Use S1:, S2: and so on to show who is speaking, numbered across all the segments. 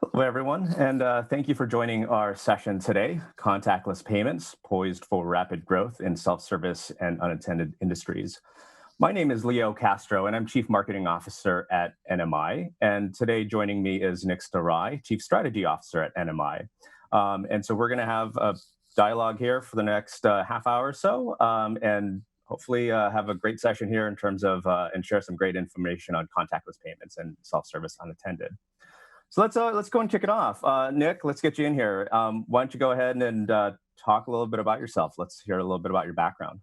S1: Hello, everyone, and thank you for joining our session today, Contactless Payments, Poised for Rapid Growth in Self-Service and Unattended Industries. My name is Leo Castro, and I'm Chief Marketing Officer at NMI. And today joining me is Nick Starai, Chief Strategy Officer at NMI. And so we're going to have a dialogue here for the next half hour or so, and hopefully have a great session here in terms of and share some great information on contactless payments and self-service unattended. So let's go and kick it off. Nick, let's get you in here. Why don't you go ahead and talk a little bit about yourself? Let's hear a little bit about your background.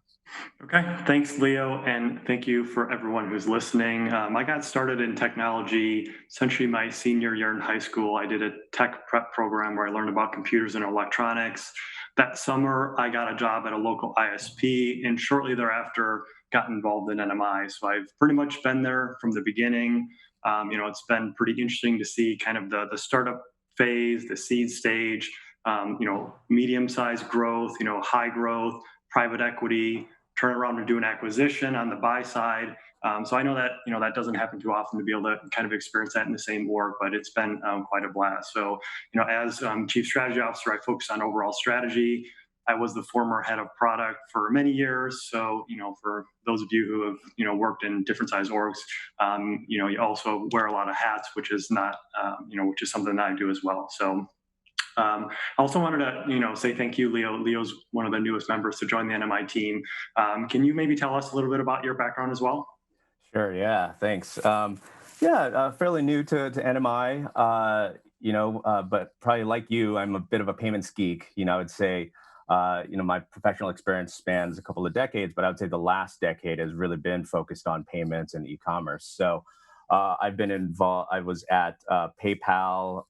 S2: Okay, thanks, Leo, and thank you for everyone who's listening. I got started in technology essentially my senior year in high school. I did a tech prep program where I learned about computers and electronics. That summer, I got a job at a local ISP, and shortly thereafter, got involved in NMI. So I've pretty much been there from the beginning. It's been pretty interesting to see kind of the startup phase, the seed stage, medium-sized growth, high growth, private equity, turn around and do an acquisition on the buy side. So I know that that doesn't happen too often to be able to kind of experience that in the same org, but it's been quite a blast. So as chief strategy officer, I focus on overall strategy. I was the former head of product for many years. So for those of you who have worked in different size orgs, you also wear a lot of hats, which is not which is something that I do as well. So I also wanted to, say thank you, Leo. Leo's one of the newest members to join the NMI team. Can you maybe tell us a little bit about your background as well?
S1: Sure. Yeah. Thanks. Fairly new to NMI. But probably like you, I'm a bit of a payments geek. I would say, my professional experience spans a couple of decades, but I would say the last decade has really been focused on payments and e-commerce. So I've been involved. I was at PayPal,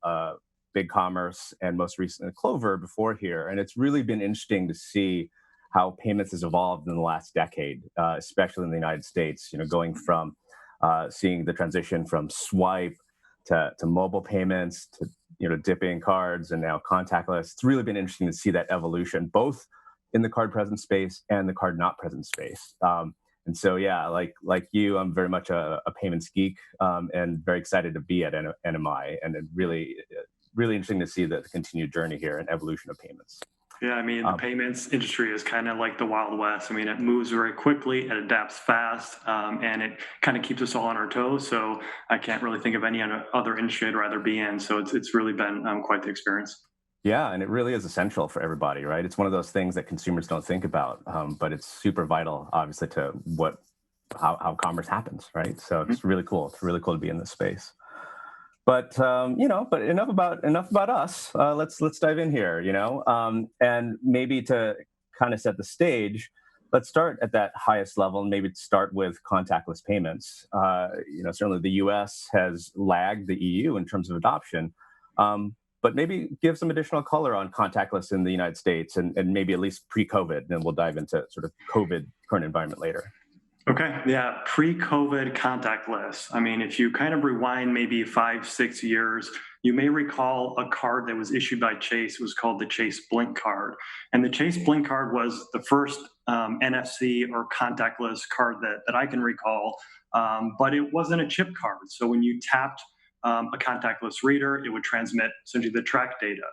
S1: BigCommerce, and most recently Clover before here. And it's really been interesting to see how payments has evolved in the last decade, especially in the United States, going from seeing the transition from swipe to mobile payments to, dipping cards and now contactless. It's really been interesting to see that evolution, both in the card present space and the card not present space. And so, yeah, like you, I'm very much a payments geek and very excited to be at NMI, and it really interesting to see the continued journey here and evolution of payments.
S2: Yeah, I mean, the
S1: Um,
S2: payments industry is kind of like the Wild West. I mean, it moves very quickly, it adapts fast, and it kind of keeps us all on our toes. So I can't really think of any other industry I'd rather be in. So it's really been quite the experience.
S1: yeah, and it really is essential for everybody, right? It's one of those things that consumers don't think about, but it's super vital, obviously, to how commerce happens, right? So
S2: Mhm.
S1: it's really cool. It's really cool to be in this space. But enough about us. Let's dive in here. And maybe to kind of set the stage, let's start at that highest level, and maybe start with contactless payments. Certainly the U.S. has lagged the EU in terms of adoption, but maybe give some additional color on contactless in the United States, and maybe at least pre-COVID. Then we'll dive into sort of COVID current environment later.
S2: Okay. Yeah. Pre COVID contactless. I mean, if you kind of rewind maybe 5, 6 years, you may recall a card that was issued by Chase. It was called the Chase Blink card. And the Chase Blink card was the first NFC or contactless card that I can recall, but it wasn't a chip card. So when you tapped a contactless reader, it would transmit essentially the track data.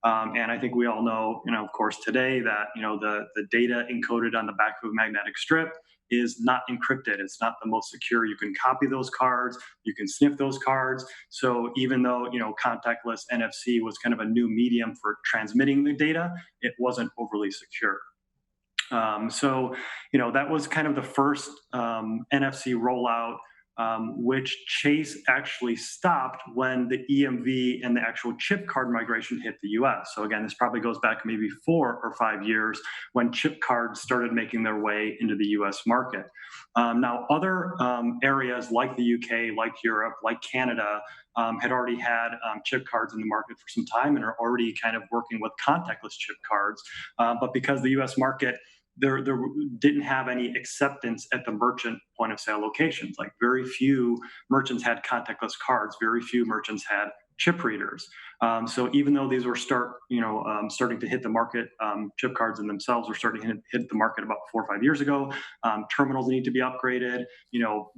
S2: And I think we all know, of course, today that the data encoded on the back of a magnetic strip is not encrypted. It's not the most secure. You can copy those cards, you can sniff those cards. So even though contactless NFC was kind of a new medium for transmitting the data, it wasn't overly secure. That was kind of the first NFC rollout, which Chase actually stopped when the EMV and the actual chip card migration hit the US. So, again, this probably goes back maybe 4 or 5 years when chip cards started making their way into the US market. Now, other areas like the UK, like Europe, like Canada, had already had chip cards in the market for some time and are already kind of working with contactless chip cards. But because the US market there didn't have any acceptance at the merchant point of sale locations. Like very few merchants had contactless cards. Very few merchants had chip readers. So even though these were starting to hit the market, chip cards in themselves were starting to hit the market about 4 or 5 years ago. Terminals need to be upgraded.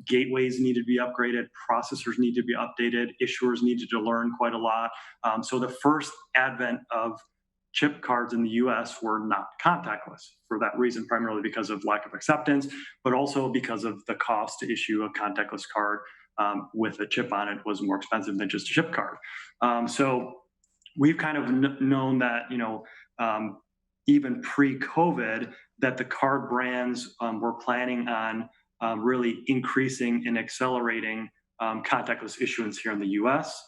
S2: Gateways need to be upgraded. Processors need to be updated. Issuers needed to learn quite a lot. So the first advent of chip cards in the US were not contactless for that reason, primarily because of lack of acceptance, but also because of the cost to issue a contactless card with a chip on it was more expensive than just a chip card. So we've kind of known that, even pre-COVID, that the card brands were planning on really increasing and accelerating contactless issuance here in the U.S.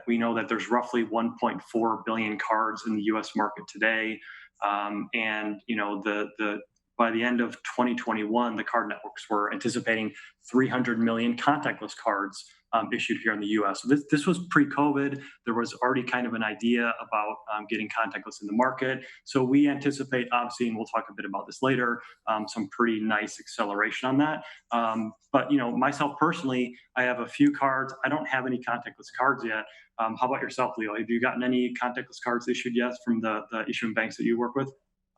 S2: We know that there's roughly 1.4 billion cards in the U.S. market today, and the by the end of 2021, the card networks were anticipating 300 million contactless cards issued here in the US. So this was pre-COVID. There was already kind of an idea about getting contactless in the market. So we anticipate, obviously, and we'll talk a bit about this later, some pretty nice acceleration on that. But myself personally, I have a few cards. I don't have any contactless cards yet. How about yourself, Leo? Have you gotten any contactless cards issued yet from the issuing banks that you work with?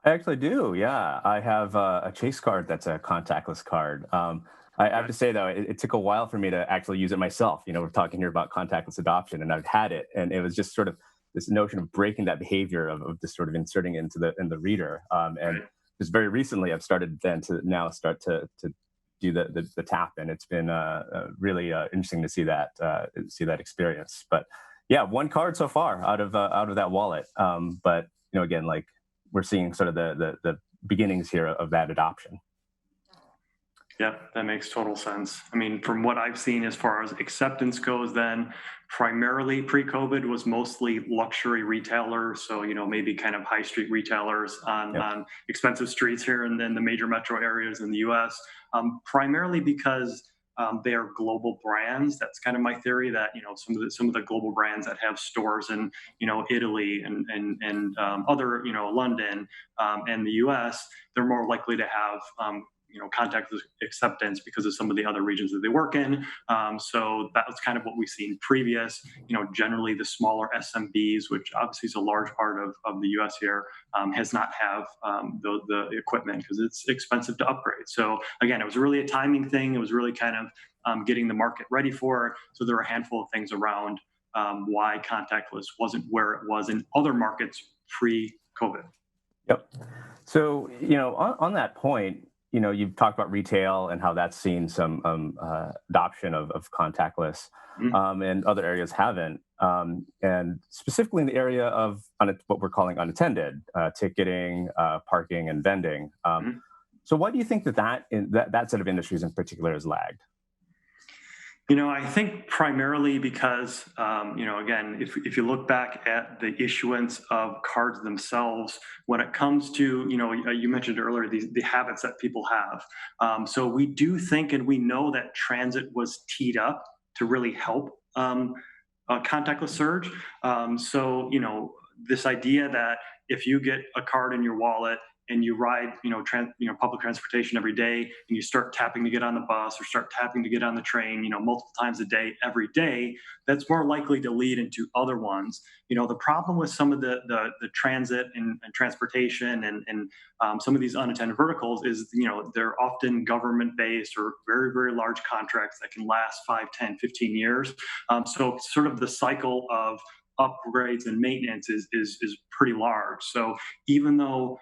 S1: I actually do. Yeah, I have a Chase card that's a contactless card. I have
S2: Okay.
S1: to say though, it took a while for me to actually use it myself. We're talking here about contactless adoption, and I've had it, and it was just sort of this notion of breaking that behavior of just sort of inserting it into the reader. And
S2: Right.
S1: just very recently, I've started then to now start to do the tap, and it's been really interesting to see that experience. But yeah, one card so far out of that wallet. But again, like we're seeing sort of the beginnings here of that adoption.
S2: Yeah, that makes total sense. I mean, from what I've seen as far as acceptance goes, then primarily pre-COVID was mostly luxury retailers. So, maybe kind of high street retailers on,
S1: Yep.
S2: on expensive streets here and then the major metro areas in the US, primarily because they are global brands. That's kind of my theory that, some of the global brands that have stores in, Italy and other, London and the US, they're more likely to have contact acceptance because of some of the other regions that they work in. So that was kind of what we've seen previous. Generally the smaller SMBs, which obviously is a large part of the U.S. here, has not have the equipment because it's expensive to upgrade. So again, it was really a timing thing. It was really kind of getting the market ready for it. So there were a handful of things around why contactless wasn't where it was in other markets pre-COVID.
S1: Yep. So, on that point, you've talked about retail and how that's seen some adoption of contactless,
S2: Mhm.
S1: and other areas haven't. And specifically in the area of what we're calling unattended, ticketing, parking, and vending.
S2: Mhm.
S1: So, why do you think that set of industries in particular has lagged?
S2: I think primarily because, again, if you look back at the issuance of cards themselves, when it comes to, you mentioned earlier the habits that people have. So we do think and we know that transit was teed up to really help a contactless surge. So, this idea that if you get a card in your wallet and you ride, public transportation every day, and you start tapping to get on the bus or start tapping to get on the train, multiple times a day, every day, that's more likely to lead into other ones. The problem with some of the transit and transportation and some of these unattended verticals is, they're often government based or very, very large contracts that can last 5, 10, 15 years. So sort of the cycle of upgrades and maintenance is pretty large. So even though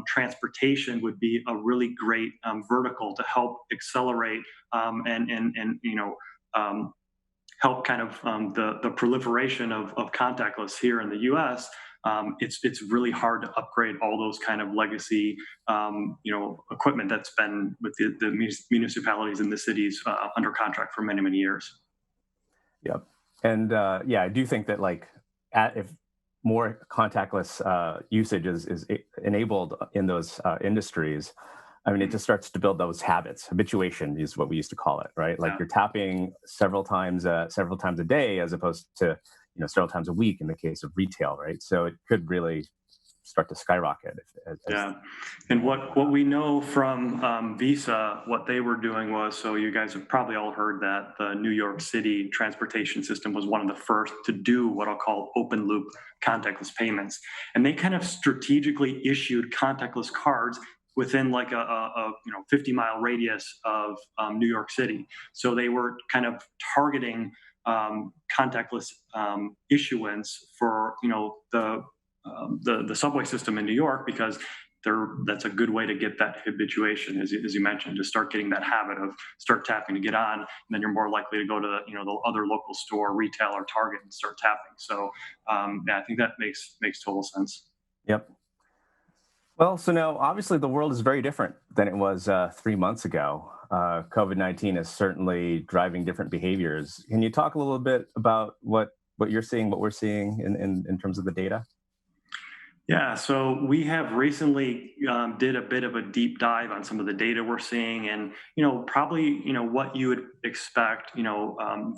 S2: transportation would be a really great vertical to help accelerate and help kind of the proliferation of contactless here in the U.S. It's really hard to upgrade all those kind of legacy equipment that's been with the municipalities and the cities under contract for many years.
S1: Yep. And yeah, I do think that if more contactless usage is enabled in those industries, I mean, it just starts to build those habits. Habituation is what we used to call it, right? Like
S2: Yeah.
S1: you're tapping several times a day, as opposed to several times a week in the case of retail, right? So it could really start to skyrocket.
S2: Yeah, and what we know from Visa, what they were doing was, so you guys have probably all heard that the New York City transportation system was one of the first to do what I'll call open loop contactless payments, and they kind of strategically issued contactless cards within like a 50-mile radius of New York City. So they were kind of targeting contactless issuance for the subway system in New York because that's a good way to get that habituation, as you mentioned, to start getting that habit of start tapping to get on, and then you're more likely to go to the other local store, retail, or Target and start tapping. So yeah, I think that makes total sense.
S1: Yep. Well, so now obviously the world is very different than it was 3 months ago. COVID-19 is certainly driving different behaviors. Can you talk a little bit about what you're seeing, what we're seeing in terms of the data?
S2: Yeah, so we have recently did a bit of a deep dive on some of the data we're seeing, and probably what you would expect.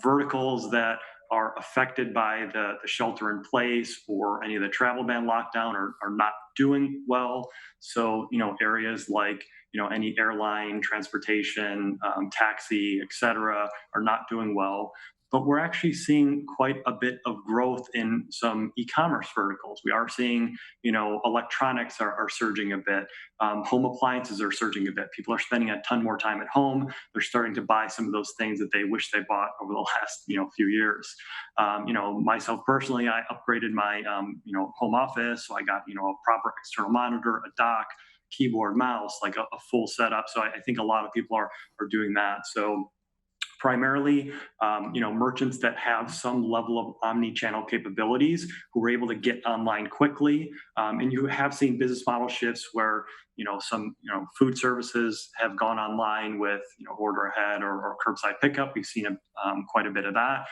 S2: Verticals that are affected by the shelter in place or any of the travel ban lockdown are not doing well. So areas like any airline, transportation, taxi, et cetera, are not doing well. But we're actually seeing quite a bit of growth in some e-commerce verticals. We are seeing electronics are surging a bit. Home appliances are surging a bit. People are spending a ton more time at home. They're starting to buy some of those things that they wish they bought over the last few years. Myself personally, I upgraded my home office, so I got a proper external monitor, a dock, keyboard, mouse, like a full setup. So I think a lot of people are doing that. So primarily merchants that have some level of omni-channel capabilities who are able to get online quickly, and you have seen business model shifts where some food services have gone online with order ahead or curbside pickup. We've seen quite a bit of that.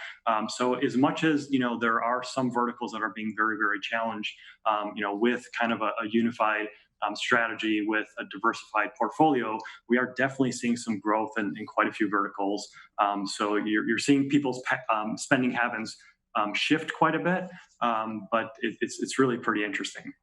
S2: So as much as there are some verticals that are being very, very challenged, with kind of a unified strategy with a diversified portfolio, we are definitely seeing some growth in quite a few verticals. So you're seeing people's spending habits shift quite a bit, but it's really pretty interesting.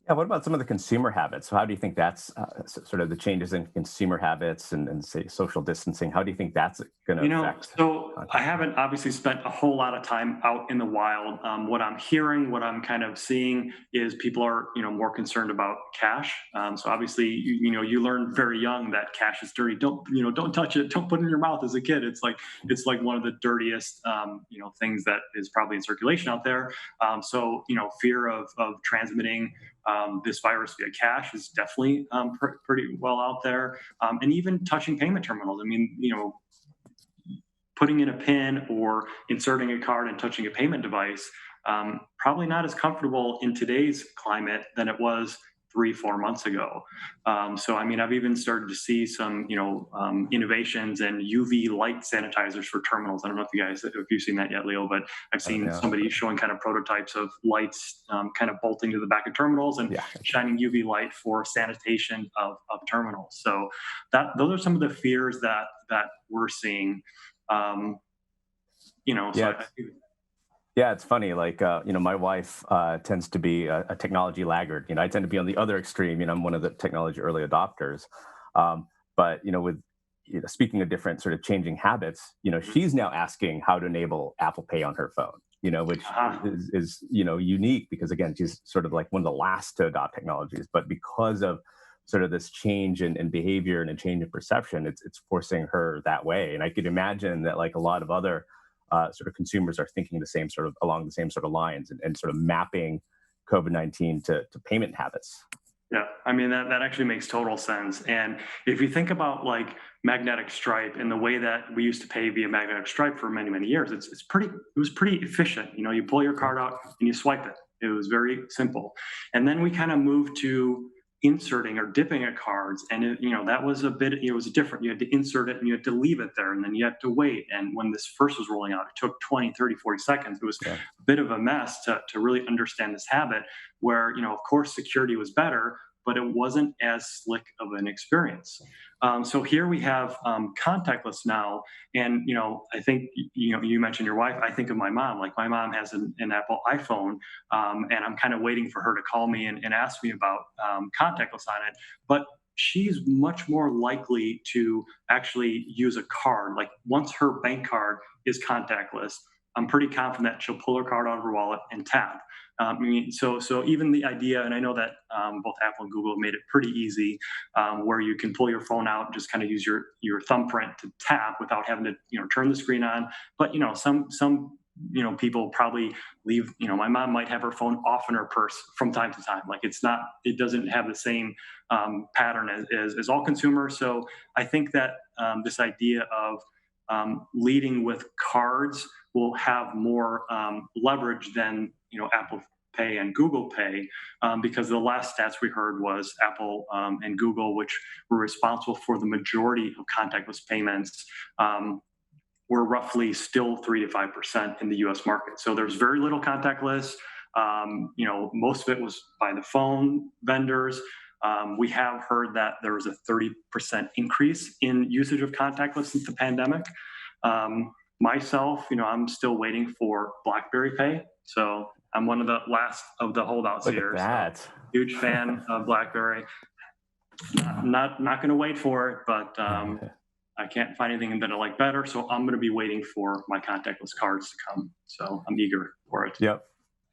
S1: Yeah, what about some of the consumer habits? So how do you think that's sort of the changes in consumer habits and say social distancing? How do you think that's going to affect
S2: So I
S1: contact?
S2: haven't obviously spent a whole lot of time out in the wild. What I'm hearing, what I'm kind of seeing is people are, more concerned about cash. So obviously, you learn very young that cash is dirty. Don't touch it. Don't put it in your mouth as a kid. It's like one of the dirtiest, things that is probably in circulation out there. So fear of transmitting this virus via cash is definitely pretty well out there, and even touching payment terminals. I mean, putting in a pin or inserting a card and touching a payment device, probably not as comfortable in today's climate than it was 3, 4 months ago. So, I mean, I've even started to see some, innovations and UV light sanitizers for terminals. I don't know if you've seen that yet, Leo, but I've
S1: I don't
S2: seen
S1: know.
S2: somebody showing kind of prototypes of lights kind of bolting to the back of terminals and
S1: Yeah.
S2: shining UV light for sanitation of terminals. So those are some of the fears that we're seeing. Um, so
S1: Yeah. Yeah, it's funny. Like, my wife tends to be a technology laggard. I tend to be on the other extreme. I'm one of the technology early adopters. But with speaking of different sort of changing habits, she's now asking how to enable Apple Pay on her phone. Which
S2: uh,
S1: is unique because again, she's sort of like one of the last to adopt technologies, but because of sort of this change in behavior and a change in perception, it's forcing her that way. And I could imagine that like a lot of other sort of consumers are thinking the same sort of along the same sort of lines and sort of mapping COVID-19 to payment habits.
S2: yeah, I mean that actually makes total sense. And if you think about like magnetic stripe and the way that we used to pay via magnetic stripe for many years, it was pretty efficient. You pull your
S1: Yeah.
S2: card out and you swipe it. It was very simple. And then we kind of moved to inserting or dipping at cards, and that was a bit, it was different. You had to insert it and you had to leave it there, and then you had to wait. And when this first was rolling out, it took 20, 30, 40 seconds. It was
S1: Yeah.
S2: a bit of a mess to really understand this habit where, of course, security was better, but it wasn't as slick of an experience. So here we have contactless now, and I think you mentioned your wife. I think of my mom. Like my mom has an Apple iPhone, and I'm kind of waiting for her to call me and ask me about contactless on it. But she's much more likely to actually use a card. Like once her bank card is contactless, I'm pretty confident that she'll pull her card out of her wallet and tap. So even the idea, and I know that both Apple and Google have made it pretty easy, where you can pull your phone out and just kind of use your thumbprint to tap without having to turn the screen on. But some people probably leave. My mom might have her phone off in her purse from time to time. Like it doesn't have the same pattern as all consumers. So I think that this idea of leading with cards will have more leverage than Apple Pay and Google Pay, because the last stats we heard was Apple and Google, which were responsible for the majority of contactless payments, were roughly still 3 to 5% in the U.S. market. So there's very little contactless. Most of it was by the phone vendors. We have heard that there was a 30% increase in usage of contactless since the pandemic. Myself, I'm still waiting for BlackBerry Pay. So I'm one of the last of the holdouts
S1: Look
S2: here.
S1: at that.
S2: So huge fan of BlackBerry. Not going to wait for it, but I can't find anything that I like better. So I'm going to be waiting for my contactless cards to come. So I'm eager for it.
S1: Yep.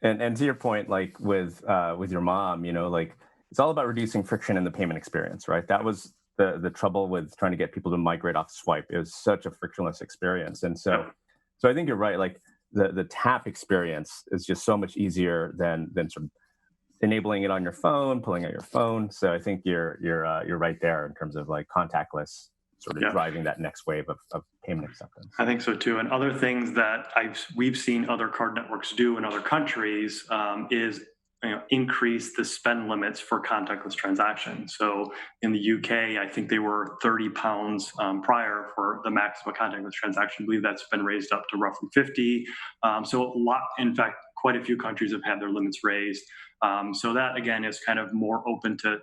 S1: And to your point, like with your mom, like it's all about reducing friction in the payment experience, right? That was the trouble with trying to get people to migrate off swipe. It was such a frictionless experience. And so I think you're right. Like the tap experience is just so much easier than sort of enabling it on your phone, pulling out your phone. So I think you're right there in terms of like contactless sort of driving that next wave of payment acceptance.
S2: I think so too. And other things that we've seen other card networks do in other countries is increase the spend limits for contactless transactions. So in the UK, I think they were £30 prior for the max of a contactless transaction. I believe that's been raised up to roughly 50. So a lot, in fact, quite a few countries have had their limits raised. So that again is kind of more open to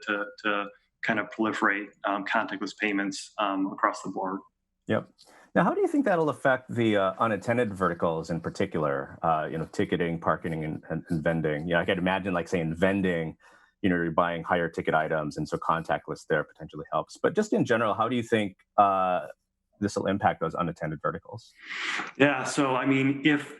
S2: kind of proliferate contactless payments across the board.
S1: Yep. Now, how do you think that'll affect the unattended verticals in particular? Ticketing, parking, and vending. I could imagine, like, say, in vending, you're buying higher ticket items, and so contactless there potentially helps. But just in general, how do you think this will impact those unattended verticals?
S2: Yeah. So I mean, if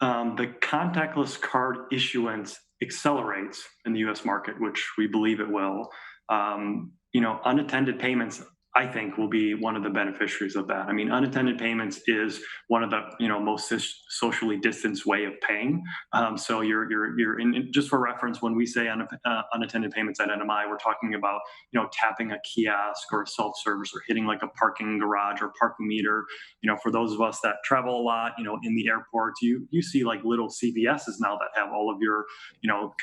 S2: the contactless card issuance accelerates in the U.S. market, which we believe it will, unattended payments, I think, will be one of the beneficiaries of that. I mean, unattended payments is one of the most socially distanced way of paying. So you're in, just for reference, when we say unattended payments at NMI, we're talking about tapping a kiosk or a self service or hitting like a parking garage or parking meter. For those of us that travel a lot, in the airports, you see like little CVSs now that have all of your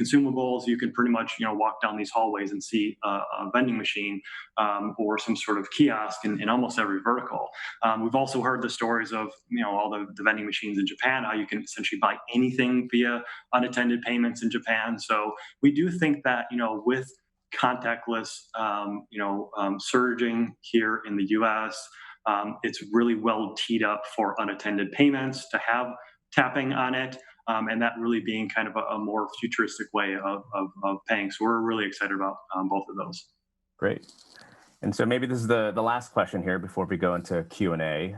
S2: consumables. You can pretty much walk down these hallways and see a vending machine or some sort of kiosk in almost every vertical. We've also heard the stories of all the vending machines in Japan, how you can essentially buy anything via unattended payments in Japan. So we do think that with contactless surging here in the U.S., it's really well teed up for unattended payments to have tapping on it. And that really being kind of a more futuristic way of paying. So we're really excited about both of those.
S1: Great. And so maybe this is the last question here before we go into Q&A.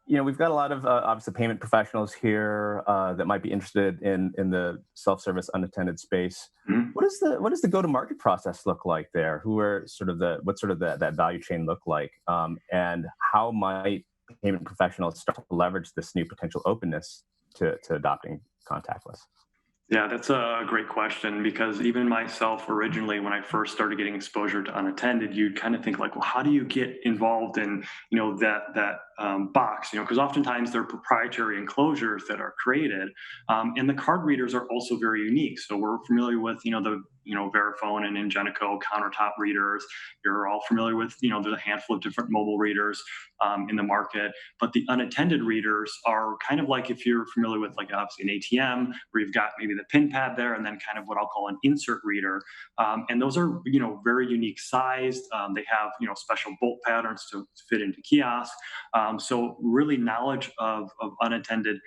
S1: We've got a lot of obviously payment professionals here that might be interested in the self-service unattended space.
S2: Mm-hmm.
S1: What does the go-to-market process look like there? What's sort of that value chain look like? And how might payment professionals start to leverage this new potential openness to adopting contactless?
S2: Yeah, that's a great question, because even myself, originally, when I first started getting exposure to unattended, you'd kind of think like, well, how do you get involved in, that box, because oftentimes they're proprietary enclosures that are created. And the card readers are also very unique. So we're familiar with, the Verifone and Ingenico countertop readers. You're all familiar with, there's a handful of different mobile readers in the market. But the unattended readers are kind of like, if you're familiar with, like, obviously an ATM, where you've got maybe the pin pad there, and then kind of what I'll call an insert reader. And those are, very unique sized. They have, special bolt patterns to fit into kiosks. So really, knowledge of unattended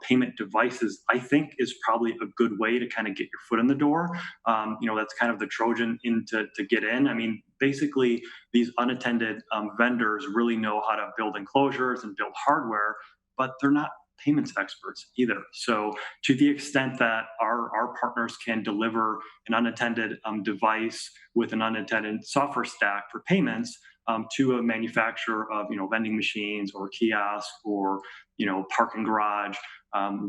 S2: payment devices, I think, is probably a good way to kind of get your foot in the door. That's kind of the Trojan in to get in. I mean, basically, these unattended vendors really know how to build enclosures and build hardware, but they're not payments experts either. So, to the extent that our partners can deliver an unattended device with an unattended software stack for payments to a manufacturer of, vending machines or kiosks or, parking garage,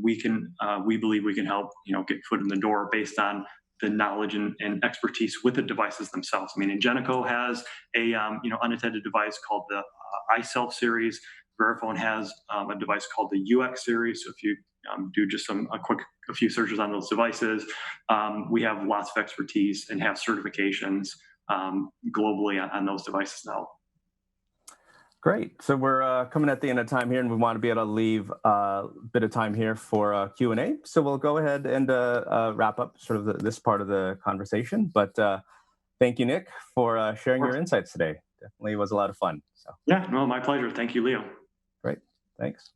S2: we believe we can help, get foot in the door based on the knowledge and expertise with the devices themselves. I mean, Ingenico has a, unattended device called the iSelf series. Verifone has a device called the UX series. So if you do just a few searches on those devices, we have lots of expertise and have certifications globally on those devices now.
S1: Great. So we're coming at the end of time here, and we want to be able to leave a bit of time here for Q&A. So we'll go ahead and wrap up sort of this part of the conversation. But thank you, Nick, for sharing your insights today. Definitely was a lot of fun. So
S2: yeah, no, my pleasure. Thank you, Leo.
S1: great. Thanks.